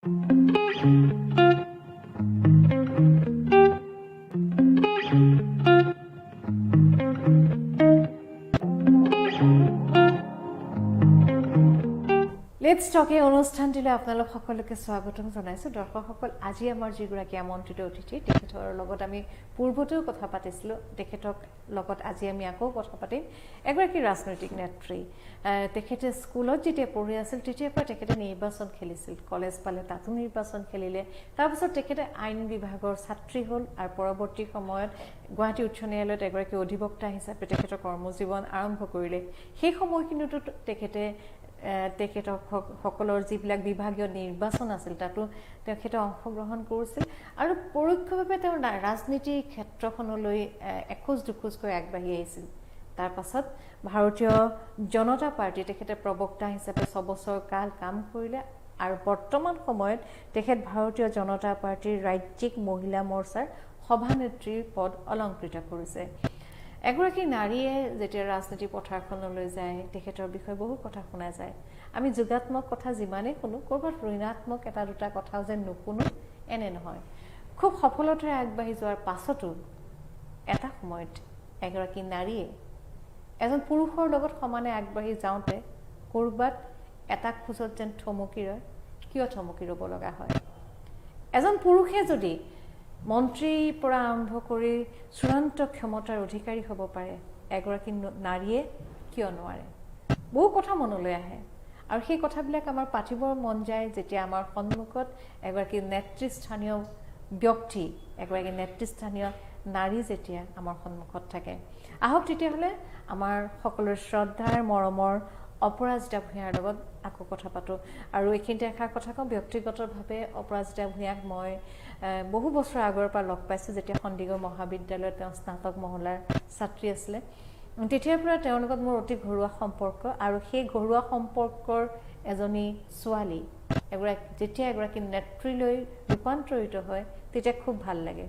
Let's talk এই অনুষ্ঠানটিলৈ আপোনালোক সকলোকে স্বাগতম জনাইছোঁ। দৰ্শকসকল, আজি আমাৰ যিগৰাকী আমন্ত্ৰিত অতিথি, তেখেতৰ লগত আমি পূৰ্বতেও কথা পাতিছিলোঁ। তেখেতক লগত আজি আমি আকৌ কথা পাতিম। এগৰাকী ৰাজনৈতিক নেত্ৰী। তেখেতে স্কুলত যেতিয়া পঢ়ি আছিল তেতিয়াৰ পৰা তেখেতে নিৰ্বাচন খেলিছিল। কলেজ পালে তাতো নিৰ্বাচন খেলিলে। তাৰপিছত তেখেতে আইন বিভাগৰ ছাত্ৰী হ'ল আৰু পৰৱৰ্তী সময়ত গুৱাহাটী উচ্চ ন্যায়ালয়ত এগৰাকী অধিবক্তা হিচাপে তেখেতৰ কৰ্মজীৱন আৰম্ভ কৰিলে। সেই সময়খিনিতো তেখেতক সকলৰ যিবিলাক বিভাগীয় নিৰ্বাচন আছিল তাতো তেখেতে অংশগ্ৰহণ কৰিছিল আৰু পৰোক্ষভাৱে তেওঁ ৰাজনীতিৰ ক্ষেত্ৰখনলৈ এখোজ দুখোজকৈ আগবাঢ়ি আহিছিল। তাৰ পাছত ভাৰতীয় জনতা পাৰ্টি তেখেতে প্ৰবক্তা হিচাপে 6 বছৰ কাল কাম কৰিলে আৰু বৰ্তমান সময়ত তেখেত ভাৰতীয় জনতা পাৰ্টিৰ ৰাজ্যিক মহিলা মৰ্চাৰ সভানেত্ৰীৰ পদ অলংকৃত কৰিছে। এগৰাকী নাৰীয়ে যেতিয়া ৰাজনীতি পথাৰখনলৈ যায় তেখেতৰ বিষয়ে বহু কথা শুনা যায়। আমি যোগাত্মক কথা যিমানেই শুনো, ক'ৰবাত ঋণাত্মক এটা দুটা কথাও যেন নুশুনো এনে নহয়। খুব সফলতাৰে আগবাঢ়ি যোৱাৰ পাছতো এটা সময়ত এগৰাকী নাৰীয়ে এজন পুৰুষৰ লগত সমানে আগবাঢ়ি যাওঁতে ক'ৰবাত এটা খোজত যেন থমকি ৰয়। কিয় থমকি ৰ'ব লগা হয়? এজন পুৰুষে যদি মন্ত্ৰীৰ পৰা আৰম্ভ কৰি চূড়ান্ত ক্ষমতাৰ অধিকাৰী হ'ব পাৰে, এগৰাকী নাৰীয়ে কিয় নোৱাৰে? বহু কথা মনলৈ আহে আৰু সেই কথাবিলাক আমাৰ পাতিবৰ মন যায় যেতিয়া আমাৰ সন্মুখত এগৰাকী নেতৃস্থানীয় ব্যক্তি, এগৰাকী নেতৃস্থানীয় নাৰী যেতিয়া আমাৰ সন্মুখত থাকে। আহক তেতিয়াহ'লে আমাৰ সকলোৰে শ্ৰদ্ধাৰ মৰমৰ অপৰাজিতা ভূঞাৰ লগত আকৌ কথা পাতোঁ। আৰু এইখিনিতে এষাৰ কথা কওঁ, ব্যক্তিগতভাৱে অপৰাজিতা ভূঞাক মই বহু বছৰ আগৰ পৰা লগ পাইছোঁ যেতিয়া সন্দিকৈ মহাবিদ্যালয়ত তেওঁ স্নাতক মহলাৰ ছাত্ৰী আছিলে। তেতিয়াৰ পৰা তেওঁৰ লগত মোৰ অতি ঘৰুৱা সম্পৰ্ক আৰু সেই ঘৰুৱা সম্পৰ্কৰ এজনী ছোৱালী যেতিয়া এগৰাকী নেত্ৰীলৈ ৰূপান্তৰিত হয় তেতিয়া খুব ভাল লাগে।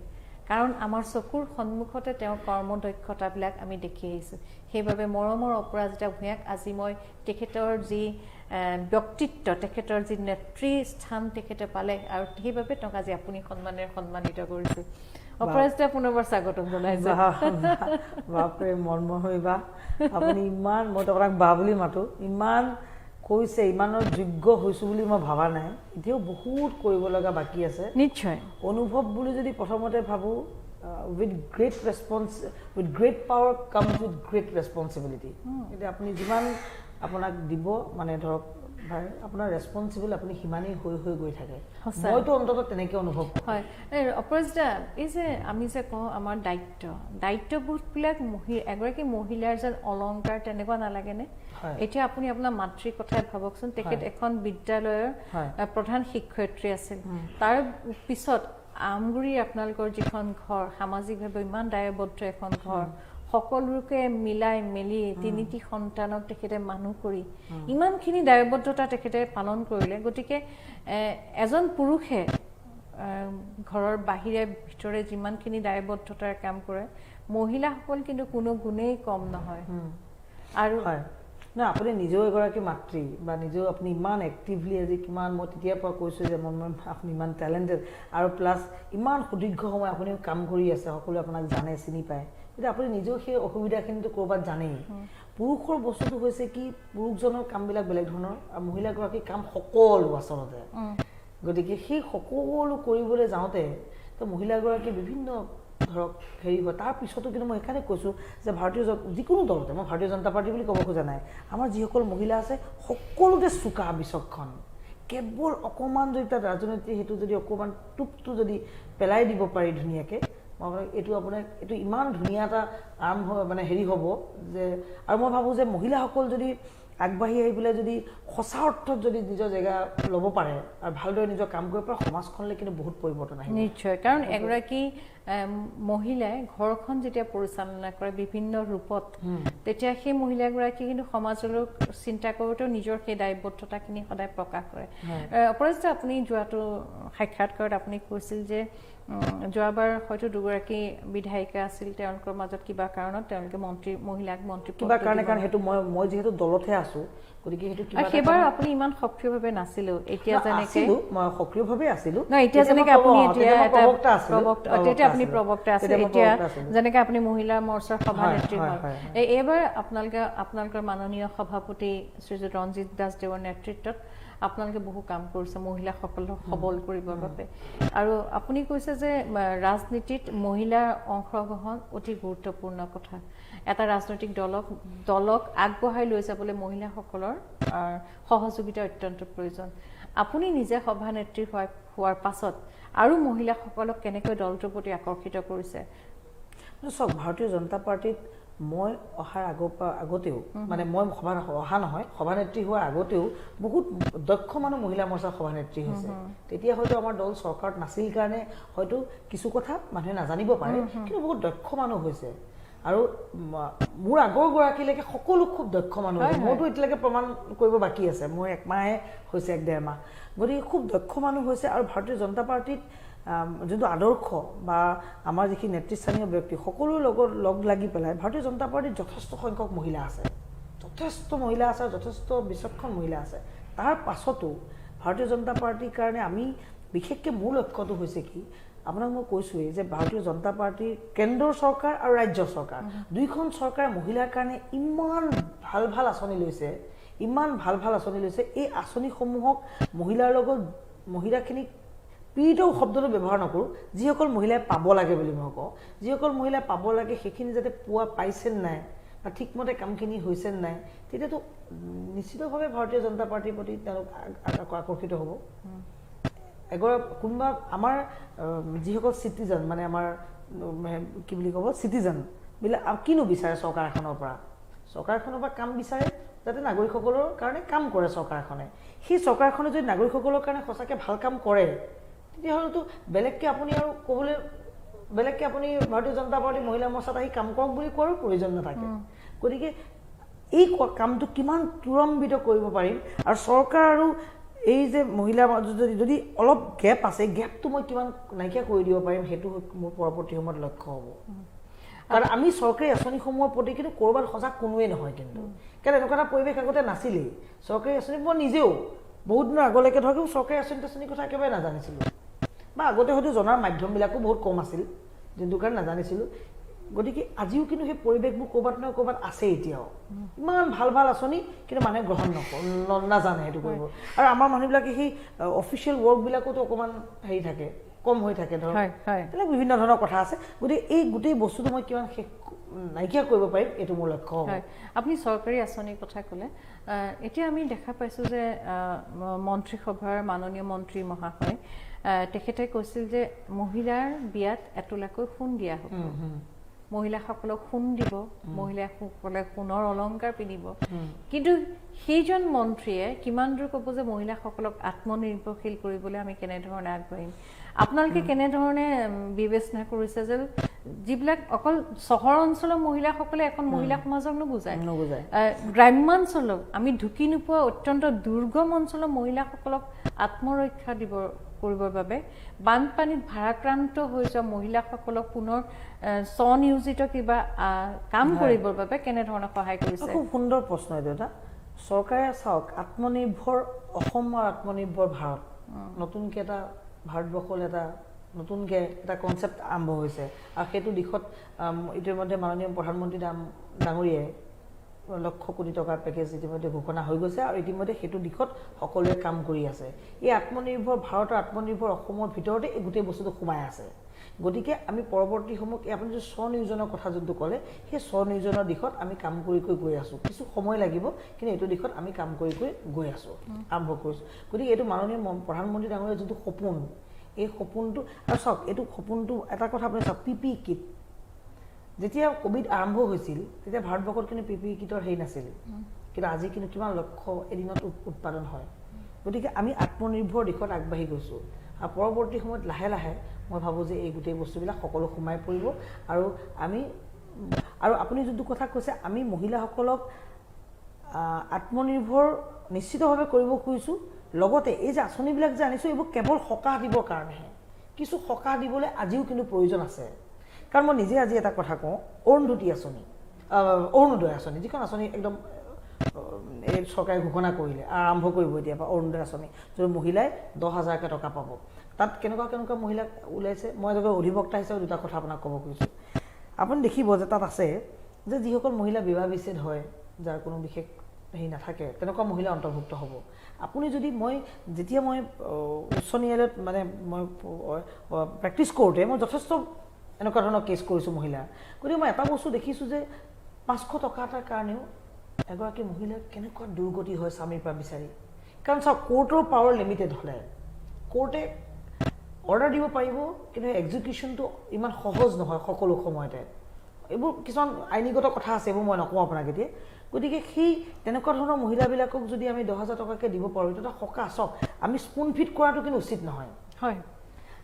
কাৰণ আমাৰ চকুৰ সন্মুখতে তেওঁৰ কৰ্মদক্ষতাবিলাক আমি দেখি আহিছোঁ। সেইবাবে মৰমৰ অপৰাজিতা ভূঞাক আজি মই তেখেতৰ যি ব্যক্তিত্ব, তেখেতৰ যি নেত্ৰী স্থান তেখেতে পালে আৰু সেইবাবে তেওঁক আজি আপুনি সন্মানিত কৰিছোঁ। অপৰাজিতা পুনৰবাৰ স্বাগতম জনাইছোঁ। বাপৰে মৰ্ম হইবা, আপুনি ইমান, মই আপোনাক বা বুলি মাতো, ইমান কৈছে, ইমানৰ যোগ্য হৈছোঁ বুলি মই ভাবা নাই। এতিয়াও বহুত কৰিব লগা বাকী আছে। নিশ্চয় অনুভৱ বুলি যদি প্ৰথমতে ভাবোঁ, with great power comes with great responsibility. এতিয়া আপুনি যিমান আপোনাক দিব মানে ধৰক আপোনাৰ ৰেছপনচিবল আপুনি সিমানেই হৈ গৈ থাকে। মইতো অন্ততঃ তেনেকৈ অনুভৱ হয়। অপৰাজিতা, এই যে আমি যে কওঁ আমাৰ দায়িত্ববোধবিলাক এগৰাকী মহিলাৰ যেন অলংকাৰ তেনেকুৱা নালাগেনে? এতিয়া আপুনি আপোনাৰ মাতৃৰ কথাই ভাবকচোন। তেখেত এখন বিদ্যালয়ৰ প্ৰধান শিক্ষয়িত্ৰী আছিল। তাৰ পিছত আমগুৰিৰ আপোনালোকৰ যিখন ঘৰ, সামাজিকভাৱে ইমান দায়বদ্ধ এখন ঘৰ, সকলোকে মিলাই মেলি 3টি সন্তানক তেখেতে মানুহ কৰি ইমানখিনি দায়বদ্ধতা তেখেতে পালন কৰিলে। গতিকে এজন পুৰুষে ঘৰৰ বাহিৰে ভিতৰে যিমানখিনি দায়বদ্ধতাৰ কাম কৰে, মহিলাসকল কিন্তু কোনো গুণেই কম নহয়। আৰু না, আপুনি নিজেও এগৰাকী মাতৃ বা নিজেও আপুনি ইমান এক্টিভলি আজি কিমান, মই তেতিয়াৰ পৰা কৈছোঁ যে আপুনি ইমান টেলেণ্টেড আৰু প্লাছ ইমান সুদীৰ্ঘ সময় আপুনি কাম কৰি আছে, সকলোৱে আপোনাক জানে, চিনি পায়। এতিয়া আপুনি নিজেও সেই অসুবিধাখিনিতো ক'ৰবাত জানেই। পুৰুষৰ বস্তুটো হৈছে কি, পুৰুষজনৰ কামবিলাক বেলেগ ধৰণৰ আৰু মহিলাগৰাকীৰ কাম সকলো আচলতে। গতিকে সেই সকলো কৰিবলৈ যাওঁতে তো মহিলাগৰাকী বিভিন্ন ধৰক হেৰি হয়। তাৰপিছতো কিন্তু মই সেইকাৰণে কৈছোঁ যে যিকোনো দলতে, মই ভাৰতীয় জনতা পাৰ্টি বুলি ক'ব খোজা নাই, আমাৰ যিসকল মহিলা আছে সকলোতে চোকা বিচক্ষণ। কেৱল অকণমান যদি তাত ৰাজনীতি সেইটো যদি অকণমান টোপটো যদি পেলাই দিব পাৰি ধুনীয়াকৈ, এইটো ইমান ধুনীয়া এটা হেৰি হ'ব যে, আৰু মই ভাবোঁ যে মহিলাসকল যদি আগবাঢ়ি আহি পেলাই যদি সঁচা অৰ্থত যদি নিজৰ জেগা ল'ব পাৰে আৰু ভালদৰে নিজৰ কাম কৰিব পাৰে, সমাজখনলৈ কিন্তু বহুত পৰিৱৰ্তন আহিব। নিশ্চয়, কাৰণ এগৰাকী মহিলাই ঘৰখন যেতিয়া পৰিচালনা কৰে বিভিন্ন ৰূপত, তেতিয়া সেই মহিলাগৰাকী কিন্তু সমাজলৈ চিন্তা কৰোঁতেও নিজৰ সেই দায়বদ্ধতাখিনি সদায় প্ৰকাশ কৰে। অপৰাজিতা, আপুনি যোৱাটো সাক্ষাৎকাৰত আপুনি কৈছিল যে যোৱাবাৰ হয়তো দুগৰাকী বিধায়িকা আছিল তেওঁলোকৰ মাজত কিবা কাৰণত তেওঁলোকে মহিলাক মন্ত্ৰী কিবা কাৰণে সেইটো মই যিহেতু দলতহে আছো গতিকে সেইটো কিবা সেইবাৰ আপুনি ইমান সক্ৰিয়ভাৱে নাছিলো এতিয়া যেনেকে মই সক্ৰিয়ভাৱে আছিলো এতিয়া যেনেকে আপুনি এতিয়া তেতিয়া আপুনি প্ৰবক্তা আছিল এতিয়া যেনেকে আপুনি মহিলা মৰ্চাৰ সভানেত্ৰী হয় এইবাৰ আপোনালোকৰ মাননীয় সভাপতি শ্ৰীযুত ৰঞ্জিত দাসদেৱৰ নেতৃত্বত আপোনালোকে বহু কাম কৰিছে মহিলাসকলক সবল কৰিবৰ বাবে আৰু আপুনি কৈছে যে ৰাজনীতিত মহিলাৰ অংশগ্ৰহণ অতি গুৰুত্বপূৰ্ণ কথা এটা ৰাজনৈতিক দলক আগবঢ়াই লৈ যাবলৈ মহিলাসকলৰ সহযোগিতা অত্যন্ত প্ৰয়োজন আপুনি নিজে সভানেত্ৰী হোৱাৰ পাছত আৰু মহিলাসকলক কেনেকৈ দলটোৰ প্ৰতি আকৰ্ষিত কৰিছে সব ভাৰতীয় জনতা পাৰ্টিত মই অহাৰ আগতেও মানে মই অহা নহয় সভানেত্ৰী হোৱাৰ আগতেও বহুত দক্ষ মানুহ মহিলা মৰ্চাৰ সভানেত্ৰী হৈছে তেতিয়া হয়তো আমাৰ দল চৰকাৰত নাছিল কাৰণে হয়তো কিছু কথা মানুহে নাজানিব পাৰে কিন্তু বহুত দক্ষ মানুহ হৈছে আৰু মোৰ আগৰ গৰাকীলৈকে সকলো খুব দক্ষ মানুহ হৈছে মোৰতো এতিয়ালৈকে প্ৰমাণ কৰিব বাকী আছে মোৰ একমাহে হৈছে 1.5 মাহ গতিকে খুব দক্ষ মানুহ হৈছে আৰু ভাৰতীয় জনতা পাৰ্টিত যোনটো আদৰ্শ বা আমাৰ যিখিনি নেতৃস্থানীয় ব্যক্তি সকলোৰ লগত লগ লাগি পেলাই ভাৰতীয় জনতা পাৰ্টিত যথেষ্ট সংখ্যক মহিলা আছে যথেষ্ট বিচক্ষণ মহিলা আছে তাৰ পাছতো ভাৰতীয় জনতা পাৰ্টিৰ কাৰণে আমি বিশেষকৈ মূল লক্ষ্যটো হৈছে কি আপোনাক মই কৈছোৱেই যে ভাৰতীয় জনতা পাৰ্টিৰ কেন্দ্ৰৰ চৰকাৰ আৰু ৰাজ্য চৰকাৰ দুইখন চৰকাৰে মহিলাৰ কাৰণে ইমান ভাল আঁচনি লৈছে এই আঁচনিসমূহক মহিলাৰ লগত মহিলাখিনিক পীড়িত শব্দটো ব্যৱহাৰ নকৰোঁ যিসকল মহিলাই পাব লাগে বুলি মই কওঁ যিসকল মহিলাই পাব লাগে সেইখিনি যাতে পোৱা পাইছে নাই বা ঠিকমতে কামখিনি হৈছে নাই তেতিয়াতো নিশ্চিতভাৱে ভাৰতীয় জনতা পাৰ্টিৰ প্ৰতি তেওঁলোক আকৰ্ষিত হ'ব কোনোবা আমাৰ যিসকল চিটিজেন মানে আমাৰ কি বুলি ক'ব চিটিজেনবিলাক কিনো বিচাৰে চৰকাৰখনৰ পৰা কাম বিচাৰে যাতে নাগৰিকসকলৰ কাৰণে কাম কৰে চৰকাৰখনে সেই চৰকাৰখনে যদি নাগৰিকসকলৰ কাৰণে সঁচাকৈ ভাল কাম কৰে তেতিয়াহ'লেতো বেলেগকৈ আপুনি ভাৰতীয় জনতা পাৰ্টি মহিলা মৰ্চাত আহি কাম কৰক বুলি কোৱাৰো প্ৰয়োজন নাথাকে গতিকে এই কামটো কিমান ত্বৰান্বিত কৰিব পাৰিম আৰু চৰকাৰ আৰু এই যে মহিলা যদি অলপ গেপ আছে গেপটো মই কিমান নাইকিয়া কৰি দিব পাৰিম সেইটো মোৰ পৰৱৰ্তী সময়ত লক্ষ্য হ'ব কাৰণ আমি চৰকাৰী আঁচনিসমূহৰ প্ৰতি কিন্তু ক'ৰবাত সজাগ কোনোৱেই নহয় কিন্তু কাৰণ এনেকুৱা এটা পৰিৱেশ আগতে নাছিলেই চৰকাৰী আঁচনি মই নিজেও বহুত দিনৰ আগলৈকে ধৰক চৰকাৰী আঁচনিৰ কথা একেবাৰে নাজানিছিলোঁ বা আগতে হয়তো জনাৰ মাধ্যমবিলাকো বহুত কম আছিল যোনটো কাৰণে নাজানিছিলোঁ গতিকে আজিও কিন্তু সেই পৰিৱেশবোৰ ক'ৰবাত নহয় ক'ৰবাত আছে এতিয়াও ইমান ভাল আঁচনি কিন্তু মানুহে গ্ৰহণ নাজানে সেইটো কৰিব আৰু আমাৰ মানুহবিলাকে সেই অফিচিয়েল ৱৰ্কবিলাকতো অকণমান হেৰি থাকে কম হৈ থাকে ধৰক তেনেকুৱা বিভিন্ন ধৰণৰ কথা আছে গতিকে এই গোটেই বস্তুটো মই কিমান নাইকিয়া কৰিব পাৰিম এইটো মোৰ লক্ষ্য হ'ব আপুনি চৰকাৰী আঁচনিৰ কথা ক'লে এতিয়া আমি দেখা পাইছোঁ যে মন্ত্ৰীসভাৰ মাননীয় মন্ত্ৰী মহাশয় তেখেতে কৈছিল যে মহিলাৰ বিয়াত এতোলাকৈ সোণ দিয়া হ'ব মহিলাসকলক সোণ দিব মহিলাসকলে সোণৰ অলংকাৰ পিন্ধিব কিন্তু সেইজন মন্ত্ৰীয়ে কিমান দূৰ ক'ব যে মহিলাসকলক আত্মনিৰ্ভৰশীল কৰিবলৈ আমি কেনেধৰণে আগবাঢ়িম আপোনালোকে কেনেধৰণে বিবেচনা কৰিছে যে যিবিলাক অকল চহৰ অঞ্চলৰ মহিলাসকলে এখন মহিলা সমাজক নুবুজায় গ্ৰাম্যাঞ্চলক আমি ঢুকি নোপোৱা অত্যন্ত দুৰ্গম অঞ্চলৰ মহিলাসকলক আত্মৰক্ষা কৰিবৰ বাবে বানপানীত ভাৰাক্ৰান্ত হৈ যোৱা মহিলাসকলক পুনৰ স্বনিয়োজিত কিবা কাম কৰিবৰ বাবে কেনেধৰণে সহায় কৰিছে খুব সুন্দৰ প্ৰশ্ন এইটো এটা চৰকাৰে চাওক আত্মনিৰ্ভৰ অসম আৰু আত্মনিৰ্ভৰ ভাৰত নতুনকৈ এটা ভাৰতবৰ্ষৰ নতুনকৈ এটা কনচেপ্ট আৰম্ভ হৈছে আৰু সেইটো দিশত ইতিমধ্যে মাননীয় প্ৰধানমন্ত্ৰী ডাঙৰীয়াই লক্ষ কোটি টকাৰ পেকেজ ইতিমধ্যে ঘোষণা হৈ গৈছে আৰু ইতিমধ্যে সেইটো দিশত সকলোৱে কাম কৰি আছে এই আত্মনিৰ্ভৰ ভাৰত আৰু আত্মনিৰ্ভৰ অসমৰ ভিতৰতে এই গোটেই বস্তুটো সোমাই আছে গতিকে আমি পৰৱৰ্তী সময়ত আপুনি যে স্বনিয়োজনৰ কথা যোনটো ক'লে সেই স্বনিয়োজনৰ দিশত আমি কাম কৰি গৈ আছোঁ কিছু সময় লাগিব কিন্তু এইটো দিশত আমি কাম কৰি গৈ আছোঁ আৰম্ভ কৰিছোঁ গতিকে এইটো মাননীয় প্ৰধানমন্ত্ৰী ডাঙৰীয়াৰ যোনটো সপোন এই সপোনটো আৰু চাওক এইটো সপোনটো এটা কথা আপুনি চাওক PPE কিট যেতিয়া কোভিড আৰম্ভ হৈছিল তেতিয়া ভাৰতবৰ্ষত কিন্তু PPE কিটৰ হেৰি নাছিল কিন্তু আজি কিন্তু কিমান লক্ষ এদিনত উৎপাদন হয় গতিকে আমি আত্মনিৰ্ভৰ দিশত আগবাঢ়ি গৈছোঁ আৰু পৰৱৰ্তী সময়ত লাহে লাহে মই ভাবোঁ যে এই গোটেই বস্তুবিলাক সকলো সোমাই পৰিব আৰু আপুনি যোনটো কথা কৈছে আমি মহিলাসকলক আত্মনিৰ্ভৰ নিশ্চিতভাৱে কৰিব খুজিছোঁ লগতে এই যে আঁচনিবিলাক যে আনিছোঁ এইবোৰ কেৱল সকাহ দিবৰ কাৰণেহে কিছু সকাহ দিবলৈ আজিও কিন্তু প্ৰয়োজন আছে কাৰণ মই নিজে আজি এটা কথা কওঁ অৰুন্ধতী আঁচনি অৰুণোদয় আঁচনি যিখন আঁচনি একদম এই চৰকাৰে ঘোষণা কৰিলে আৰম্ভ কৰিব এতিয়া পৰা অৰুণোদয় আঁচনি য'ত মহিলাই 10,000কৈ টকা পাব তাত কেনেকুৱা মহিলা ওলাইছে মই এজন অধিবক্তা হিচাপে দুটা কথা আপোনাক ক'ব খুজিছোঁ আপুনি দেখিব যে তাত আছে যে যিসকল মহিলা বিবাহ বিচ্ছেদ হয় যাৰ কোনো বিশেষ হেৰি নাথাকে তেনেকুৱা মহিলা অন্তৰ্ভুক্ত হ'ব আপুনি যদি যেতিয়া মই উচ্চ ন্যায়ালয়ত মানে মই প্ৰেক্টিছ কৰোঁতে মই যথেষ্ট এনেকুৱা ধৰণৰ কেছ কৰিছোঁ মহিলা গতিকে মই এটা বস্তু দেখিছোঁ যে 500 টকা এটাৰ কাৰণেও এগৰাকী মহিলাৰ কেনেকুৱা দুৰ্গতি হয় স্বামীৰ পৰা বিচাৰি কাৰণ চাওক কোৰ্টৰ পাৱাৰ লিমিটেড হ'লে কোৰ্টে অৰ্ডাৰ দিব পাৰিব কিন্তু এক্সিকিউশ্যনটো ইমান সহজ নহয় সকলো সময়তে এইবোৰ কিছুমান আইনীগত কথা আছে এইবোৰ মই নকওঁ আপোনাক এতিয়া গতিকে সেই তেনেকুৱা ধৰণৰ মহিলাবিলাকক যদি আমি 10,000 টকাকৈ দিব পাৰোঁ এইটো এটা সকাহ চাওক আমি স্পুন ফিট কৰাটো কিন্তু উচিত নহয় হয়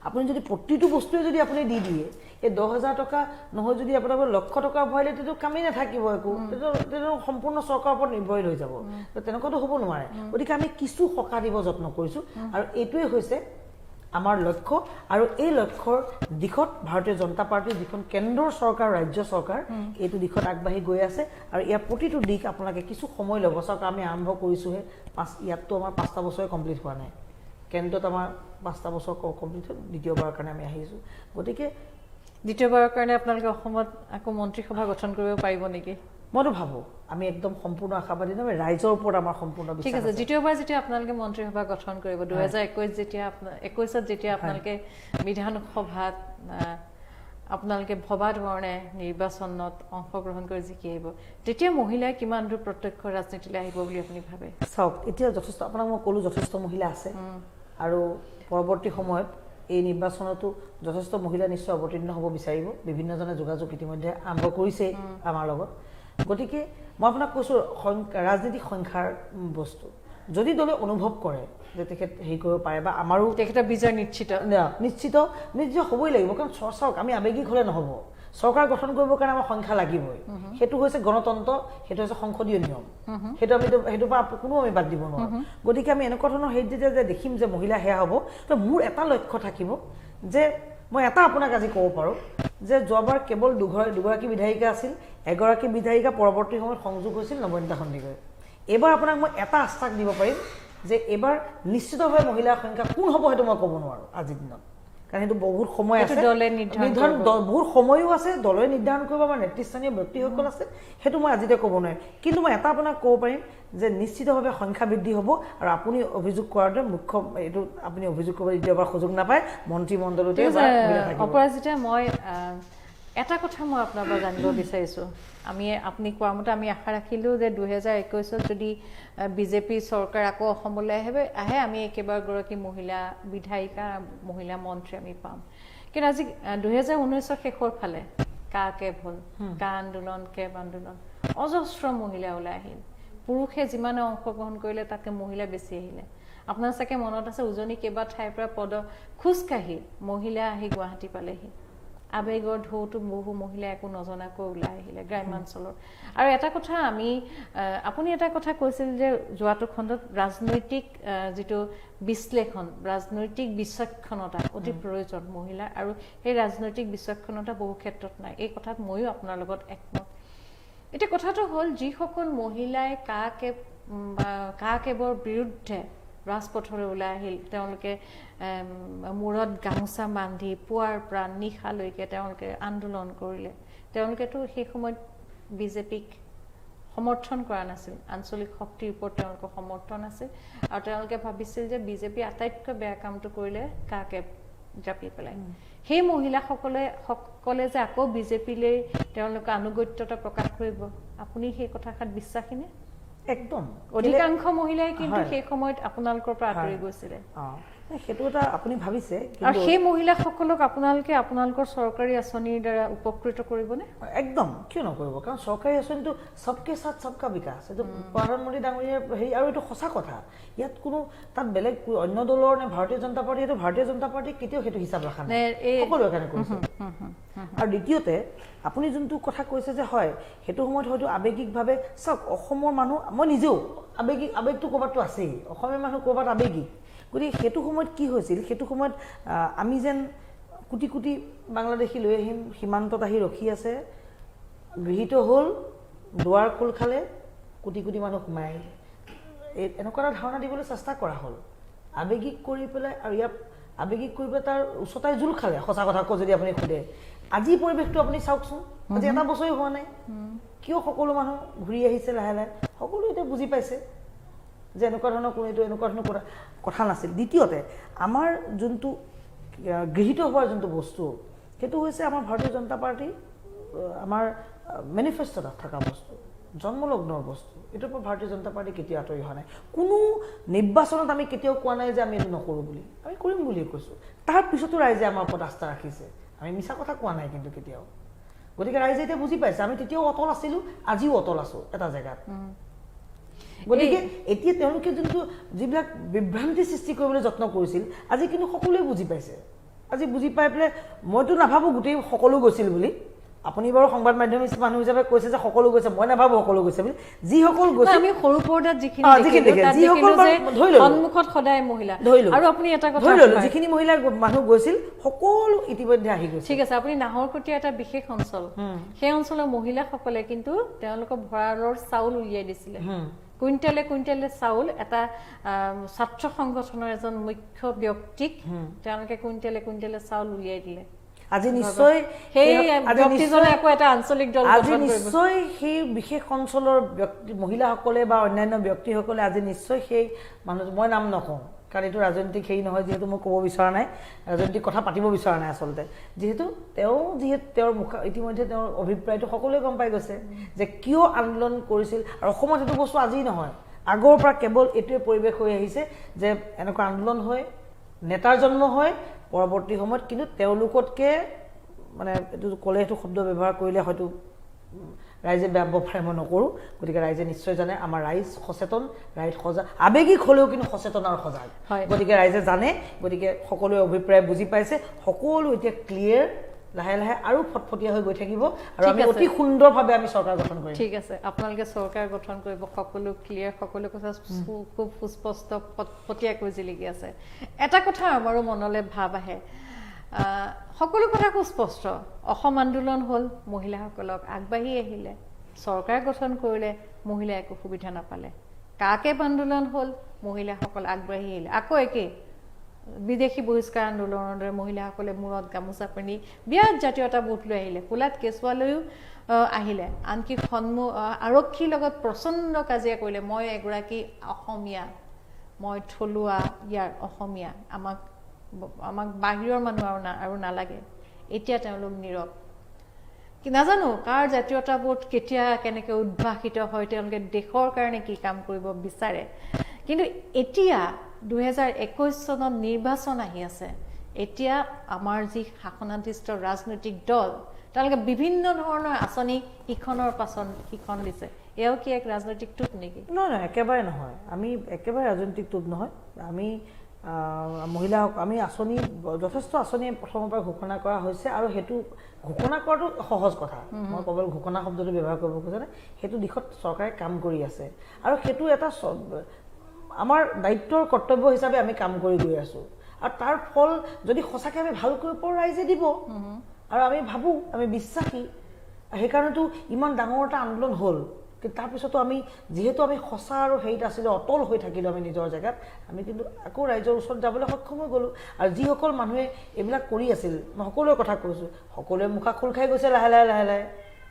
আপুনি যদি প্ৰতিটো বস্তুৱে যদি আপুনি দি দিয়ে এই 10,000 টকা নহয় যদি আপোনাৰ 1,00,000 টকা ভৰালে তেতিয়া কামেই নাথাকিব একো তেতিয়া সম্পূৰ্ণ চৰকাৰৰ ওপৰত নিৰ্ভৰশীল হৈ যাব তেনেকুৱাতো হ'ব নোৱাৰে গতিকে আমি কিছু সকাহ দিব যত্ন কৰিছোঁ আৰু এইটোৱে হৈছে আমাৰ লক্ষ্য আৰু এই লক্ষ্যৰ দিশত ভাৰতীয় জনতা পাৰ্টিৰ যিখন কেন্দ্ৰৰ চৰকাৰ ৰাজ্য চৰকাৰ এইটো দিশত আগবাঢ়ি গৈ আছে আৰু ইয়াৰ প্ৰতিটো দিশ আপোনালোকে কিছু সময় ল'ব চাওক আমি আৰম্ভ কৰিছোঁহে ইয়াততো আমাৰ 5টা বছৰে কমপ্লিট হোৱা নাই কেন্দ্ৰত আমাৰ 5টা বছৰ কমপ্লিট হ'ল দ্বিতীয়বাৰৰ কাৰণে আমি আহিছোঁ গতিকে দ্বিতীয়বাৰৰ কাৰণে আপোনালোকে অসমত আকৌ মন্ত্ৰীসভা গঠন কৰিব পাৰিব নেকি মইতো ভাবোঁ আমি একদম সম্পূৰ্ণ আশাবাদী নহয় ৰাইজৰ ওপৰত আমাৰ সম্পূৰ্ণ বিশ্বাস ঠিক আছে দ্বিতীয়বাৰ যেতিয়া আপোনালোকে মন্ত্ৰীসভা গঠন কৰিব 2021 যেতিয়া 21ত যেতিয়া আপোনালোকে বিধানসভাত আপোনালোকে ভবা ধৰণে নিৰ্বাচনত অংশগ্ৰহণ কৰি জিকি আহিব তেতিয়া মহিলাই কিমান দূৰ প্ৰত্যক্ষ ৰাজনীতিলৈ আহিব বুলি আপুনি ভাবে চাওক এতিয়া যথেষ্ট আপোনাক মই ক'লোঁ যথেষ্ট মহিলা আছে আৰু পৰৱৰ্তী সময়ত এই নিৰ্বাচনতো যথেষ্ট মহিলা নিশ্চয় অৱতীৰ্ণ হ'ব বিচাৰিব বিভিন্নজনে যোগাযোগ ইতিমধ্যে আৰম্ভ কৰিছে আমাৰ লগত গতিকে মই আপোনাক কৈছোঁ ৰাজনীতিক সংখ্যাৰ বস্তু যদি দলে অনুভৱ কৰে যে তেখেত হেৰি কৰিব পাৰে বা আমাৰো তেখেতৰ বিজয় নিশ্চিত হ'বই লাগিব কাৰণ চাওক আমি আৱেগিক হ'লে নহ'ব চৰকাৰ গঠন কৰিবৰ কাৰণে আমাৰ সংখ্যা লাগিবই সেইটো হৈছে গণতন্ত্ৰ সেইটো হৈছে সংসদীয় নিয়ম সেইটো সেইটোৰ পৰা কোনো আমি বাদ দিব নোৱাৰোঁ গতিকে আমি এনেকুৱা ধৰণৰ হেৰিত যেতিয়া যে দেখিম যে মহিলা সেয়া হ'ব তো মোৰ এটা লক্ষ্য থাকিব যে মই এটা আপোনাক আজি ক'ব পাৰোঁ যে যোৱাবাৰ কেৱল দুগৰাকী বিধায়িকা আছিল এগৰাকী বিধায়িকা পৰৱৰ্তী সময়ত সংযোগ হৈছিল নৱনীতা সন্দিকৈ এইবাৰ আপোনাক মই এটা আশ্বাস দিব পাৰিম যে এইবাৰ নিশ্চিতভাৱে মহিলাৰ সংখ্যা কোন হ'ব সেইটো মই ক'ব নোৱাৰোঁ আজিৰ দিনত কাৰণ সেইটো বহুত সময় আছে বহুত সময়ো আছে দলে নিৰ্ধাৰণ কৰিব আমাৰ নেতৃস্থানীয় ব্যক্তিসকল আছে সেইটো মই আজিতে ক'ব নোৱাৰিম কিন্তু মই এটা আপোনাক ক'ব পাৰিম যে নিশ্চিতভাৱে সংখ্যা বৃদ্ধি হ'ব আৰু আপুনি অভিযোগ কৰাৰ মুখ্য এইটো আপুনি অভিযোগ কৰিব দ্বিতীয়বাৰ সুযোগ নাপায় মন্ত্ৰীমণ্ডলতে অপৰাজিতা মই এটা কথা মই আপোনাৰ পৰা জানিব বিচাৰিছোঁ আপুনি কোৱাৰ মতে আমি আশা ৰাখিলোঁ যে 2021ত যদি বিজেপি চৰকাৰ আকৌ অসমলৈ আহে আমি একেবাৰগৰাকী মহিলা বিধায়িকা মহিলা মন্ত্ৰী আমি পাম কিন্তু আজি 2019ৰ শেষৰ ফালে কেব হ'ল কেব আন্দোলন অজস্ৰ মহিলা ওলাই আহিল পুৰুষে যিমানে অংশগ্ৰহণ কৰিলে তাকে মহিলা বেছি আহিলে আপোনাৰ চাগে মনত আছে উজনি কেইবা ঠাইৰ পৰা খোজকাঢ়ি মহিলা আহি গুৱাহাটী পালেহি আবেগৰ ঢৌটো বহু মহিলা একো নজনাকৈ ওলাই আহিলে গ্ৰাম্যাঞ্চলৰ আৰু এটা কথা আপুনি এটা কথা কৈছিল যে যোৱাটো খণ্ডত ৰাজনৈতিক যিটো বিশ্লেষণ ৰাজনৈতিক বিচক্ষণতা অতি প্ৰয়োজন মহিলা আৰু সেই ৰাজনৈতিক বিচক্ষণতা বহু ক্ষেত্ৰত নাই এই কথাত ময়ো আপোনাৰ লগত একমত এতিয়া কথাটো হ'ল যিসকল মহিলাই কেবৰ বিৰুদ্ধে ৰাজপথলৈ ওলাই আহিল তেওঁলোকে মূৰত গামোচা বান্ধি পুৱাৰ পৰা নিশালৈকে তেওঁলোকে আন্দোলন কৰিলে তেওঁলোকেতো সেই সময়ত বিজেপিক সমৰ্থন কৰা নাছিল আঞ্চলিক শক্তিৰ ওপৰত তেওঁলোকৰ সমৰ্থন আছিল আৰু তেওঁলোকে ভাবিছিল যে বিজেপি আটাইতকৈ বেয়া কামটো কৰিলে কেব জাপি পেলাই সেই মহিলাসকলে যে আকৌ বিজেপিলৈ তেওঁলোকে আনুগত্যতা প্ৰকাশ কৰিব আপুনি সেই কথাষাত বিশ্বাসী নে একদম অধিকাংশ মহিলাই কিন্তু সেই সময়ত আপোনালোকৰ পৰা আঁতৰি গৈছিলে সেইটো এটা আপুনি ভাবিছে আৰু সেই মহিলাসকলক আপোনালোকে আপোনালোকৰ চৰকাৰী আঁচনিৰ দ্বাৰা উপকৃত কৰিবনে একদম কিয় নকৰিব কাৰণ চৰকাৰী আঁচনিটো সবকে সাথ সবকা বিকাশ এইটো প্ৰধানমন্ত্ৰী ডাঙৰীয়াৰ হেৰি আৰু এইটো সঁচা কথা ইয়াত কোনো তাত বেলেগ অন্য দলৰ নে ভাৰতীয় জনতা পাৰ্টি সেইটো ভাৰতীয় জনতা পাৰ্টিক কেতিয়াও সেইটো হিচাপ ৰখা নাই সকলোৱে কাৰণে কৰিছে আৰু দ্বিতীয়তে আপুনি যোনটো কথা কৈছে যে হয় সেইটো সময়ত হয়তো আৱেগিকভাৱে চাওক অসমৰ মানুহ মই নিজেও আৱেগটো ক'ৰবাততো আছেই অসমীয়া মানুহ ক'ৰবাত আৱেগিক গতিকে সেইটো সময়ত কি হৈছিল সেইটো সময়ত আমি যেন কোটি কোটি বাংলাদেশী লৈ আহিম সীমান্তত আহি ৰখি আছে গৃহীত হ'ল দুৱাৰ খোল খালে কোটি কোটি মানুহ সোমাই আহিলে এনেকুৱা এটা ধাৰণা দিবলৈ চেষ্টা কৰা হ'ল আৱেগিক কৰি পেলাই আৰু ইয়াক আৱেগিক কৰি পেলাই তাৰ উচ্চতাই জোল খালে সঁচা কথা কওঁ যদি আপুনি সোধে আজি পৰিৱেশটো আপুনি চাওকচোন আজি এটা বছৰেই হোৱা নাই কিয় সকলো মানুহ ঘূৰি আহিছে লাহে লাহে সকলো এতিয়া বুজি পাইছে যে এনেকুৱা ধৰণৰ কোনো এইটো এনেকুৱা ধৰণৰ কথা নাছিল দ্বিতীয়তে আমাৰ যোনটো গৃহীত হোৱাৰ যোনটো বস্তু সেইটো হৈছে আমাৰ ভাৰতীয় জনতা পাৰ্টি আমাৰ মেনিফেষ্টোত থকা বস্তু জন্মলগ্নৰ বস্তু এটোৰ পৰা ভাৰতীয় জনতা পাৰ্টি কেতিয়া আঁতৰি হোৱা নাই কোনো নিৰ্বাচনত আমি কেতিয়াও কোৱা নাই যে আমি এইটো নকৰোঁ বুলি আমি কৰিম বুলিয়ে কৈছোঁ তাৰ পিছতো ৰাইজে আমাৰ ওপৰত আস্থা ৰাখিছে আমি মিছা কথা কোৱা নাই কিন্তু কেতিয়াও গতিকে ৰাইজে এতিয়া বুজি পাইছে আমি তেতিয়াও অটল আছিলোঁ আজিও অটল আছোঁ এটা জেগাত গতিকে এতিয়া তেওঁলোকে যোনটো যিবিলাক বিভ্ৰান্তি সৃষ্টি কৰিবলৈ যত্ন কৰিছিল আজি কিন্তু সকলোৱে বুজি পাইছে আজি বুজি পাই পেলাই মইতো নাভাবোঁ গোটেই সকলো গৈছিল বুলি আপুনি বাৰু সংবাদ মাধ্যম মানুহ হিচাপে কৈছে যে সকলো গৈছে মই নাভাবোঁ সকলো গৈছে বুলি যিসকল গৈছে আমি সৰু পৰ্দাত যিখিনি সন্মুখত সদায় মহিলা আৰু আপুনি এটা কথা যিখিনি মহিলা মানুহ গৈছিল সকলো ইতিমধ্যে আহি গৈছে ঠিক আছে আপুনি নাহৰকটীয়া এটা বিশেষ অঞ্চল সেই অঞ্চলৰ মহিলাসকলে কিন্তু তেওঁলোকৰ ভঁৰালৰ চাউল উলিয়াই দিছিলে কুইণ্টেলে কুইণ্টেলে চাউল এটা ছাত্ৰ সংগঠনৰ এজন মুখ্য ব্যক্তিক তেওঁলোকে কুইণ্টেলে কুইণ্টেলে চাউল উলিয়াই দিলে আজি নিশ্চয় সেই ব্যক্তিজনে আকৌ এটা আঞ্চলিক দল গঠন কৰিব আজি নিশ্চয় সেই বিশেষ অঞ্চলৰ মহিলাসকলে বা অন্যান্য ব্যক্তিসকলে আজি নিশ্চয় সেই মানুহ মই নাম নকওঁ কাৰণ এইটো ৰাজনৈতিক হেৰি নহয় যিহেতু মই ক'ব বিচৰা নাই ৰাজনৈতিক কথা পাতিব বিচৰা নাই আচলতে যিহেতু তেওঁৰ মুখ ইতিমধ্যে তেওঁৰ অভিপ্ৰায়টো সকলোৱে গম পাই গৈছে যে কিয় আন্দোলন কৰিছিল আৰু অসমত এইটো বস্তু আজি নহয় আগৰ পৰা কেৱল এইটোৱে পৰিৱেশ হৈ আহিছে যে এনেকুৱা আন্দোলন হয় নেতাৰ জন্ম হয় পৰৱৰ্তী সময়ত কিন্তু তেওঁলোকতকে মানে এইটো ক'লে এইটো শব্দ ব্যৱহাৰ কৰিলে হয়তো ৰাইজে বেয়া পাব পাৰে মই নকৰোঁ গতিকে ৰাইজে নিশ্চয় জানে আমাৰ ৰাইজ সচেতন ৰাইজ সজাগ আৱেগিক হ'লেও কিন্তু সচেতন আৰু সজাগ গতিকে ৰাইজে জানে গতিকে সকলোৱে অভিপ্ৰায় বুজি পাইছে সকলো এতিয়া ক্লিয়াৰ লাহে লাহে আৰু ফটফটীয়া হৈ গৈ থাকিব আৰু আমি অতি সুন্দৰভাৱে আমি চৰকাৰ গঠন কৰিম ঠিক আছে আপোনালোকে চৰকাৰ গঠন কৰিব সকলো ক্লিয়াৰ সকলো কথা খুব সুস্পষ্ট ফটফটীয়াকৈ জিলিকি আছে এটা কথা আমাৰো মনলৈ ভাৱ আহে সকলো কথা সুস্পষ্ট অসম আন্দোলন হ'ল মহিলাসকলক আগবাঢ়ি আহিলে চৰকাৰ গঠন কৰিলে মহিলাই একো সুবিধা নাপালে কাকেব আন্দোলন হ'ল মহিলাসকল আগবাঢ়ি আহিলে আকৌ একে বিদেশী বহিষ্কাৰ আন্দোলনৰ দৰে মহিলাসকলে মূৰত গামোচা পিন্ধি বিৰাট জাতীয়তাবোধ লৈ আহিলে ফুলাত কেঁচুৱালৈও আহিলে আনকি আৰক্ষীৰ লগত প্ৰচণ্ড কাজিয়া কৰিলে মই এগৰাকী অসমীয়া মই থলুৱা ইয়াৰ অসমীয়া আমাক বাহিৰৰ মানুহ আৰু নালাগে এতিয়া তেওঁলোক নীৰৱ কি নাজানো কাৰ জাতীয়তাবোধ কেতিয়া কেনেকৈ উদ্ভাসিত হয় তেওঁলোকে দেশৰ কাৰণে কি কাম কৰিব বিচাৰে কিন্তু এতিয়া 2021 চনত নিৰ্বাচন আহি আছে এতিয়া আমাৰ যি শাসনাধিষ্ঠ ৰাজনৈতিক দল তেওঁলোকে বিভিন্ন ধৰণৰ আঁচনি ইখনৰ পাছত সিখন দিছে এয়াও কি এক ৰাজনৈতিক টোপ নেকি নহয় একেবাৰে নহয় আমি একেবাৰে ৰাজনৈতিক টোপ নহয় আমি মহিলাক আমি আঁচনি যথেষ্ট আঁচনি প্ৰথমৰ পৰা ঘোষণা কৰা হৈছে আৰু সেইটো ঘোষণা কৰাটো সহজ কথা মই কেৱল ঘোষণা শব্দটো ব্যৱহাৰ কৰিব খোজা নাই সেইটো দিশত চৰকাৰে কাম কৰি আছে আৰু সেইটো এটা আমাৰ দায়িত্বৰ কৰ্তব্য হিচাপে আমি কাম কৰি গৈ আছোঁ আৰু তাৰ ফল যদি সঁচাকৈ আমি ভালকৈ ওপৰ ৰাইজে দিব আৰু আমি ভাবোঁ আমি বিশ্বাসী সেইকাৰণেতো ইমান ডাঙৰ এটা আন্দোলন হ'ল কিন্তু তাৰপিছতো আমি যিহেতু আমি সঁচা আৰু হেৰিত আছিলোঁ অটল হৈ থাকিলোঁ আমি নিজৰ জেগাত আমি কিন্তু আকৌ ৰাইজৰ ওচৰত যাবলৈ সক্ষম হৈ গ'লোঁ আৰু যিসকল মানুহে এইবিলাক কৰি আছিল মই সকলোৰে কথা কৈছোঁ সকলোৱে মুখা খোল খাই গৈছে লাহে লাহে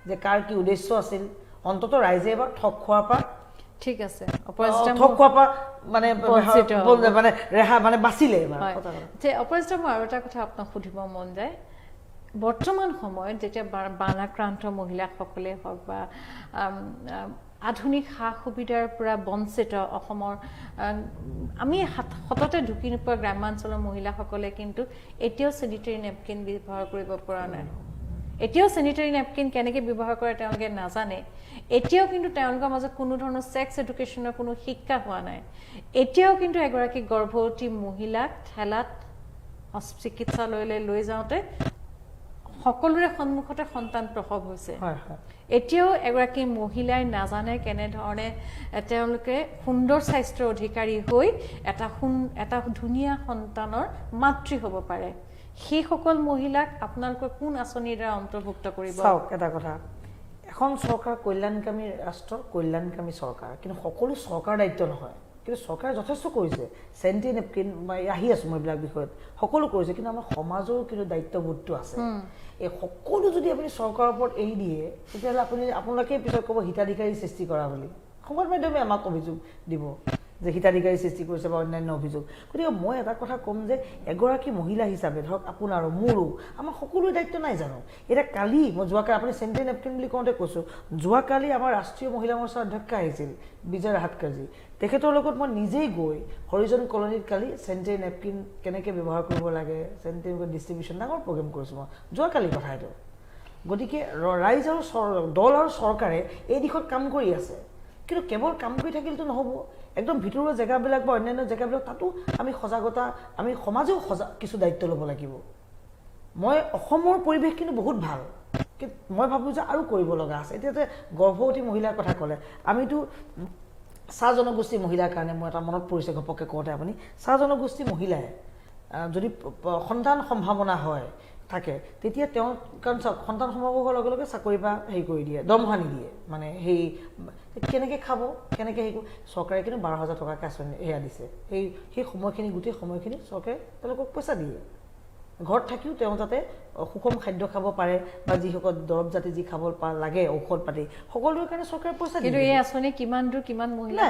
যে কাৰ কি উদ্দেশ্য আছিল অন্ততঃ ৰাইজে এবাৰ ঠগ খোৱাৰ পৰা ঠিক আছে ঠগ খোৱাৰ পৰা মানে ৰেহা মানে বাচিলে অপৰাজিতা মই আৰু এটা কথা আপোনাক সুধিব মন যায় বৰ্তমান সময়ত যেতিয়া বানাক্ৰান্ত মহিলাসকলে হওক বা আধুনিক সা সুবিধাৰ পৰা বঞ্চিত অসমৰ আমি সততে ঢুকি নোপোৱা গ্ৰামাঞ্চলৰ মহিলাসকলে কিন্তু এতিয়াও চেনিটেৰী নেপকিন ব্যৱহাৰ কৰিব পৰা নাই এতিয়াও চেনিটেৰী নেপকিন কেনেকৈ ব্যৱহাৰ কৰে তেওঁলোকে নাজানে এতিয়াও কিন্তু তেওঁলোকৰ মাজত কোনো ধৰণৰ ছেক্স এডুকেশ্যনৰ কোনো শিক্ষা হোৱা নাই এতিয়াও কিন্তু এগৰাকী গৰ্ভৱতী মহিলাক ঠেলাত চিকিৎসালয়লৈ লৈ যাওঁতে সকলোৰে সন্মুখতে সন্তান প্ৰসৱ হৈছে হয় হয় এতিয়াও এগৰাকী মহিলাই নাজানে কেনেধৰণে তেওঁলোকে সুন্দৰ স্বাস্থ্যৰ অধিকাৰী হৈ এটা ধুনীয়া সন্তানৰ মাতৃ হ'ব পাৰে সেই সকল মহিলাক আপোনালোকে কোন আঁচনিৰ দ্বাৰা অন্তৰ্ভুক্ত কৰিব চাওক এটা কথা এখন চৰকাৰ কল্যাণকামী ৰাষ্ট্ৰ কল্যাণকামী চৰকাৰ কিন্তু সকলো চৰকাৰ দায়িত্ব নহয় কিন্তু চৰকাৰে যথেষ্ট কৰিছে চেনিটেৰী নেপকিন আহি আছোঁ মই এইবিলাক বিষয়ত সকলো কৰিছে কিন্তু আমাৰ সমাজৰ কিন্তু দায়িত্ববোধটো আছে এই সকলো যদি আপুনি চৰকাৰৰ ওপৰত এৰি দিয়ে তেতিয়াহ'লে আপোনালোকে পিছত ক'ব হিতাধিকাৰী সৃষ্টি কৰা বুলি সংবাদ মাধ্যমে আমাক অভিযোগ দিব যে হিতাধিকাৰী সৃষ্টি কৰিছে বা অন্যান্য অভিযোগ গতিকে মই এটা কথা ক'ম যে এগৰাকী মহিলা হিচাপে ধৰক আপোনাৰো মোৰো আমাৰ সকলোৰে দায়িত্ব নাই জানো এতিয়া কালি মই যোৱাকালি আপুনি চেনিটেৰী নেপকিন বুলি কওঁতে কৈছোঁ যোৱাকালি আমাৰ ৰাষ্ট্ৰীয় মহিলা মৰ্চাৰ অধ্যক্ষ আহিছিল বিজয় ৰাহাটকাৰজী তেখেতৰ লগত মই নিজেই গৈ হৰিজন কলনীত কালি চেনিটেৰী নেপকিন কেনেকৈ ব্যৱহাৰ কৰিব লাগে চেনিটেৰী ডিষ্ট্ৰিবিউশ্যন ডাঙৰ প্ৰগ্ৰেম কৰিছোঁ মই যোৱাকালি কথা এইটো গতিকে ৰাইজ আৰু দল আৰু চৰকাৰে এই দিশত কাম কৰি আছে কিন্তু কেৱল কাম কৰি থাকিলেতো নহ'ব একদম ভিতৰুৱা জেগাবিলাক বা অন্যান্য জেগাবিলাক তাতো আমি সজাগতা আমি সমাজেও কিছু দায়িত্ব ল'ব লাগিব মই অসমৰ পৰিৱেশ কিন্তু বহুত ভাল কিন্তু মই ভাবোঁ যে আৰু কৰিব লগা আছে এতিয়া যে গৰ্ভৱতী মহিলাৰ কথা ক'লে আমিতো চাহ জনগোষ্ঠী মহিলাৰ কাৰণে মই এটা মনত পৰিছে ঘপককৈ কওঁতে আপুনি চাহ জনগোষ্ঠী মহিলাই যদি সন্তান সম্ভাৱনা হয় থাকে তেতিয়া তেওঁ কাৰণ সন্তান সম্ভৱ হোৱাৰ লগে লগে চাকৰি পৰা হেৰি কৰি দিয়ে দৰমহা নিদিয়ে মানে সেই কেনেকৈ খাব কেনেকৈ হেৰি চৰকাৰে কিন্তু 12,000 টকাকৈ আঁচনি এয়া দিছে সেই সময়খিনি গোটেই সময়খিনি চৰকাৰে তেওঁলোকক পইচা দিয়ে ঘৰত থাকিও তেওঁ যাতে সুষম খাদ্য খাব পাৰে বা যিসকল দৰৱ জাতি যি খাব লাগে ঔষধ পাতি সকলোৰে কাৰণে চৰকাৰে পইচা দিয়ে কিন্তু এই আঁচনি কিমান দূৰ কিমান মহিলা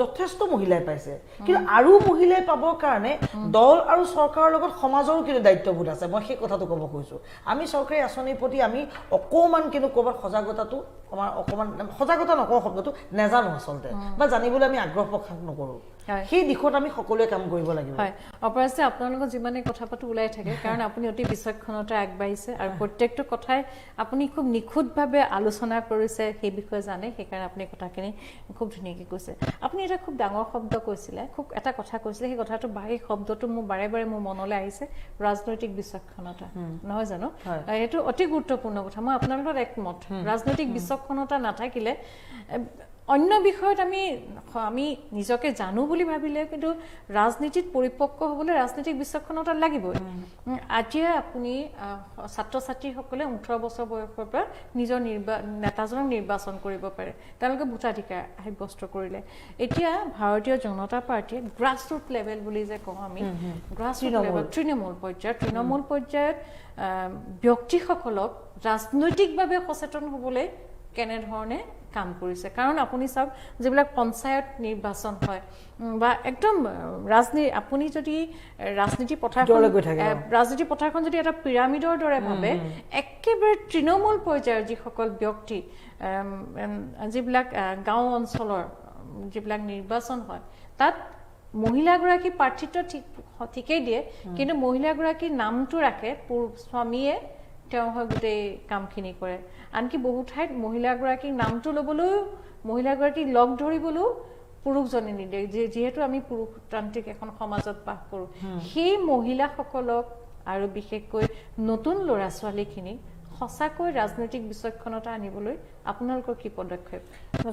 যথেষ্ট মহিলাই পাইছে কিন্তু আৰু মহিলাই পাবৰ কাৰণে দল আৰু চৰকাৰৰ লগত সমাজৰো কিন্তু দায়িত্ববোধ আছে মই সেই কথাটো ক'ব খুজিছোঁ আমি চৰকাৰী আঁচনিৰ প্ৰতি আমি অকণমান কিন্তু ক'ৰবাত সজাগতাটো আমাৰ অকণমান সজাগতা নকওঁ শব্দটো নেজানো আচলতে বা জানিবলৈ আমি আগ্ৰহ প্ৰকাশ নকৰোঁ সেই দিশত আমি সকলোৱে কাম কৰিব লাগিব হয় অপৰাজিতা আপোনাৰ লগত যিমানে কথা পাতো ওলাই থাকে কাৰণ আপুনি অতি বিচক্ষণতা আগবাঢ়িছে আৰু প্ৰত্যেকটো কথাই আপুনি খুব নিখুঁতভাৱে আলোচনা কৰিছে সেই বিষয়ে জানে সেইকাৰণে আপুনি কথাখিনি খুব ধুনীয়াকৈ কৈছে আপুনি এটা খুব ডাঙৰ শব্দ কৈছিলে খুব এটা কথা কৈছিলে সেই কথাটো সেই শব্দটো মোৰ বাৰে বাৰে মোৰ মনলৈ আহিছে ৰাজনৈতিক বিচক্ষণতা নহয় জানো এইটো অতি গুৰুত্বপূৰ্ণ কথা মই আপোনাৰ লগত একমত ৰাজনৈতিক বিচক্ষণতা নাথাকিলে অন্য বিষয়ত আমি নিজকে জানো বুলি ভাবিলে কিন্তু ৰাজনীতিত পৰিপক্ক হ'বলৈ ৰাজনৈতিক বিচক্ষণতা লাগিবই আজি আপুনি ছাত্ৰ ছাত্ৰীসকলে 18 বছৰ বয়সৰ পৰা নিজৰ নেতাজনক নিৰ্বাচন কৰিব পাৰে তেওঁলোকে ভোটাধিকাৰ সাব্যস্ত কৰিলে এতিয়া ভাৰতীয় জনতা পাৰ্টিয়ে গ্ৰাছৰুট লেভেল বুলি যে কওঁ আমি গ্ৰাছৰুট লেভেল তৃণমূল পৰ্যায়ত ব্যক্তিসকলক ৰাজনৈতিকভাৱে সচেতন হ'বলৈ কেনেধৰণে কাম কৰিছে কাৰণ আপুনি চাওক যিবিলাক পঞ্চায়ত নিৰ্বাচন হয় বা একদম আপুনি যদি ৰাজনীতি পথাৰখন যদি এটা পিৰামিডৰ দৰে ভাবে একেবাৰে তৃণমূল পৰ্যায়ৰ যিসকল ব্যক্তি যিবিলাক গাঁও অঞ্চলৰ যিবিলাক নিৰ্বাচন হয় তাত মহিলাগৰাকী প্ৰাৰ্থিত্ব ঠিকেই দিয়ে কিন্তু মহিলাগৰাকীৰ নামটো ৰাখে স্বামীয়ে তেওঁ হয় গোটেই কামখিনি কৰে আনকি বহু ঠাইত মহিলাগৰাকীৰ নামটো ল'বলৈও মহিলাগৰাকীক লগ ধৰিবলৈও পুৰুষজনে নিদিয়ে যিহেতু আমি পুৰুষতান্ত্ৰিক এখন সমাজত বাস কৰোঁ সেই মহিলাসকলক আৰু বিশেষকৈ নতুন ল'ৰা ছোৱালীখিনিক সঁচাকৈ ৰাজনৈতিক বিচক্ষণতা আনিবলৈ আপোনালোকৰ কি পদক্ষেপ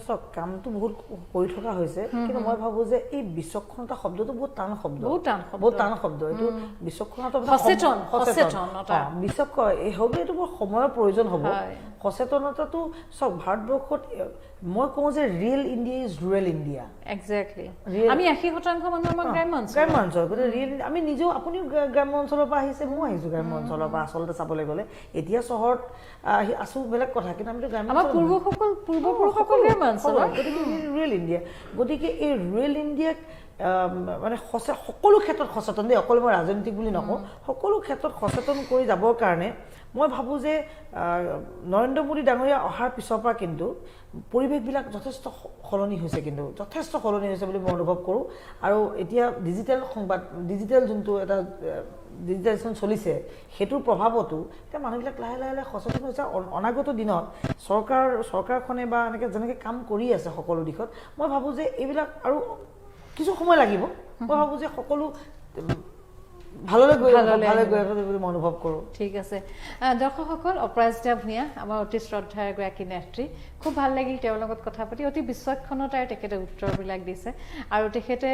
চাওক কামটো বহুত কৰি থকা হৈছে কিন্তু মই ভাবোঁ যে এই বিচক্ষণতা শব্দটো বহুত টান শব্দ এইটো বিচক্ষণতা এইটো বৰ সময়ৰ প্ৰয়োজন হ'ব সচেতনতাটো চাওক ভাৰতবৰ্ষত মই কওঁ যে real India is rural India exactly আমি 80% মানুহ আমাৰ গ্ৰাম্য অঞ্চল গতিকে ৰিয়েল আমি নিজেও আপুনিও গ্ৰাম্য অঞ্চলৰ পৰা আহিছে মই আহিছোঁ গ্ৰাম্য অঞ্চলৰ পৰা আচলতে চাবলৈ গ'লে এতিয়া চহৰত আছোঁ বেলেগ কথা কিন্তু আমিতো গ্ৰাম্য পূৰ্বপুৰুষসকল গ্ৰাম্য অঞ্চলৰ গতিকে ৰিয়েল ইণ্ডিয়া গতিকে এই ৰিয়েল ইণ্ডিয়াক মানে সকলো ক্ষেত্ৰত সচেতন দেই অকল মই ৰাজনীতিক বুলি নকওঁ সকলো ক্ষেত্ৰত সচেতন কৰি যাবৰ কাৰণে মই ভাবোঁ যে নৰেন্দ্ৰ মোদী ডাঙৰীয়া অহাৰ পিছৰ পৰা কিন্তু পৰিৱেশবিলাক যথেষ্ট সলনি হৈছে বুলি মই অনুভৱ কৰোঁ আৰু এতিয়া ডিজিটেল যোনটো এটা ডিজিটেলাইজেশ্যন চলিছে সেইটোৰ প্ৰভাৱতো এতিয়া মানুহবিলাক লাহে লাহে সচেতন হৈছে অনাগত দিনত চৰকাৰখনে বা এনেকৈ যেনেকৈ কাম কৰি আছে সকলো দিশত মই ভাবোঁ যে এইবিলাক আৰু কিছু সময় লাগিব মই ভাবোঁ যে সকলো ভাললৈ গৈ আছে বুলি মই অনুভৱ কৰোঁ। ঠিক আছে দৰ্শকসকল, অপৰাজিতা ভূঞা আমাৰ অতি শ্ৰদ্ধাৰ এগৰাকী নেত্ৰী। খুব ভাল লাগিল তেওঁৰ লগত কথা পাতি। অতি বিচক্ষণতাৰে তেখেতে উত্তৰবিলাক দিছে আৰু তেখেতে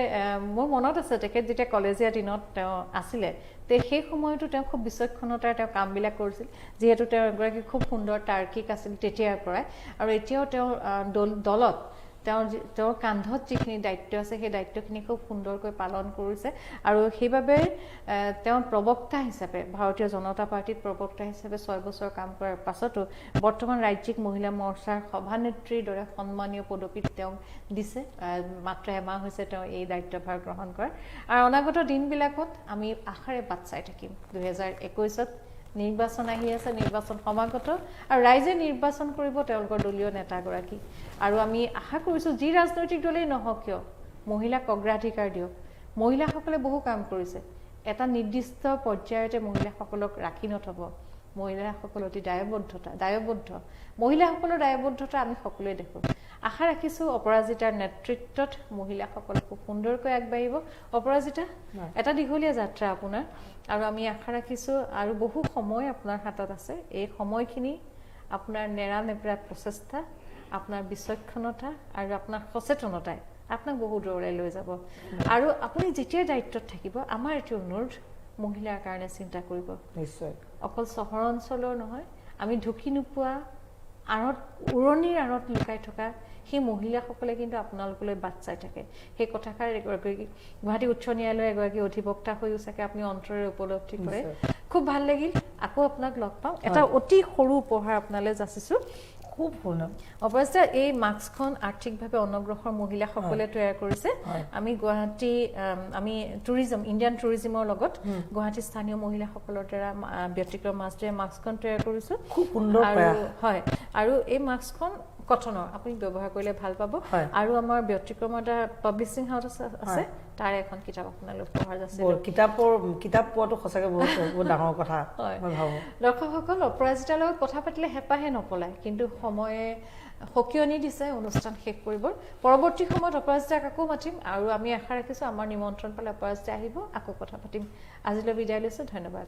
মোৰ মনত আছে তেখেত যেতিয়া কলেজীয়া দিনত তেওঁ আছিলে সেই সময়তো তেওঁ খুব বিচক্ষণতাৰে তেওঁ কামবিলাক কৰিছিল, যিহেতু তেওঁ এগৰাকী খুব সুন্দৰ তাৰ্কিক আছিল তেতিয়াৰ পৰাই। আৰু এতিয়াও তেওঁৰ দলত তেওঁৰ কান্ধত যিখিনি দায়িত্ব আছে সেই দায়িত্বখিনি খুব সুন্দৰকৈ পালন কৰিছে আৰু সেইবাবে তেওঁ প্ৰবক্তা হিচাপে ভাৰতীয় জনতা পাৰ্টিত প্ৰবক্তা হিচাপে 6 বছৰ কাম কৰাৰ পাছতো বৰ্তমান ৰাজ্যিক মহিলা মৰ্চাৰ সভানেত্ৰীৰ দৰে সন্মানীয় পদবীত তেওঁক দিছে। মাত্ৰ এমাহ হৈছে তেওঁ এই দায়িত্বভাৰ গ্ৰহণ কৰাৰ। আৰু অনাগত দিনবিলাকত আমি আশাৰে বাট চাই থাকিম। 2021ত নিৰ্বাচন আহি আছে, নিৰ্বাচন সমাগত আৰু ৰাইজে নিৰ্বাচন কৰিব তেওঁলোকৰ দলীয় নেতাগৰাকী। আৰু আমি আশা কৰিছোঁ যি ৰাজনৈতিক দলেই নহওক কিয় মহিলাক অগ্ৰাধিকাৰ দিয়ক। মহিলাসকলে বহু কাম কৰিছে, এটা নিৰ্দিষ্ট পৰ্যায়তে মহিলাসকলক ৰাখি নথব। মহিলাসকল অতি দায়বদ্ধ। মহিলাসকলৰ দায়বদ্ধতা আমি সকলোৱে দেখোঁ। আশা ৰাখিছোঁ অপৰাজিতাৰ নেতৃত্বত মহিলাসকল খুব সুন্দৰকৈ আগবাঢ়িব। অপৰাজিতা, এটা দীঘলীয়া যাত্ৰা আপোনাৰ, আৰু আমি আশা ৰাখিছোঁ আৰু বহু সময় আপোনাৰ হাতত আছে। এই সময়খিনি আপোনাৰ নেৰানেপেৰা প্ৰচেষ্টা, আপোনাৰ বিচক্ষণতা আৰু আপোনাৰ সচেতনতাই আপোনাক বহু দূৰলৈ লৈ যাব। আৰু আপুনি যেতিয়া দায়িত্বত থাকিব, আমাৰ এটি অনুৰোধ, মহিলাৰ কাৰণে চিন্তা কৰিব। নিশ্চয় অকল চহৰ অঞ্চলৰ নহয়, আমি ঢুকি নোপোৱা উৰণিৰ আঁৰত লুকাই থকা সেই মহিলাসকলে কিন্তু আপোনালোকলৈ বাট চাই থাকে। সেই কথাষাৰ এগৰাকী গুৱাহাটী উচ্চ ন্যায়ালয়ৰ এগৰাকী অধিবক্তা হৈও চাগে আপুনি অন্তৰেৰে উপলব্ধি কৰে। খুব ভাল লাগিল, আকৌ আপোনাক লগ পাম। এটা অতি সৰু উপহাৰ আপোনালৈ যাচিছোঁ। খুব সুন্দৰ অৱশ্যে এই মাস্কখন আৰ্থিকভাৱে অনগ্ৰসৰ মহিলাসকলে তৈয়াৰ কৰিছে। আমি গুৱাহাটী ইণ্ডিয়ান টুৰিজিমৰ লগত গুৱাহাটী স্থানীয় মহিলাসকলৰ দ্বাৰা ব্যতিক্ৰম মাজেৰে মাস্কখন তৈয়াৰ কৰিছোঁ। খুব সুন্দৰ হয়, আৰু এই মাস্কখন কটনৰ, আপুনি ব্যৱহাৰ কৰিলে ভাল পাব। আৰু আমাৰ ব্যতিক্ৰমৰ এটা পাব্লিছিং হাউচ আছে, তাৰ এখন কিতাপ আপোনালৈ উপহাৰ যাচিছে। কিতাপ পোৱাটো সঁচাকৈ বহুত ডাঙৰ কথা মই ভাবোঁ। দৰ্শকসকল, অপৰাজিতাৰ লগত কথা পাতিলে হেঁপাহে নপলায়, কিন্তু সময়ে সকিয়নি দিছে অনুষ্ঠান শেষ কৰিবৰ। পৰৱৰ্তী সময়ত অপৰাজিতাক আকৌ মাতিম আৰু আমি আশা ৰাখিছোঁ আমাৰ নিমন্ত্ৰণ পালে অপৰাজিতা আহিব, আকৌ কথা পাতিম। আজিলৈ বিদায় লৈছোঁ, ধন্যবাদ।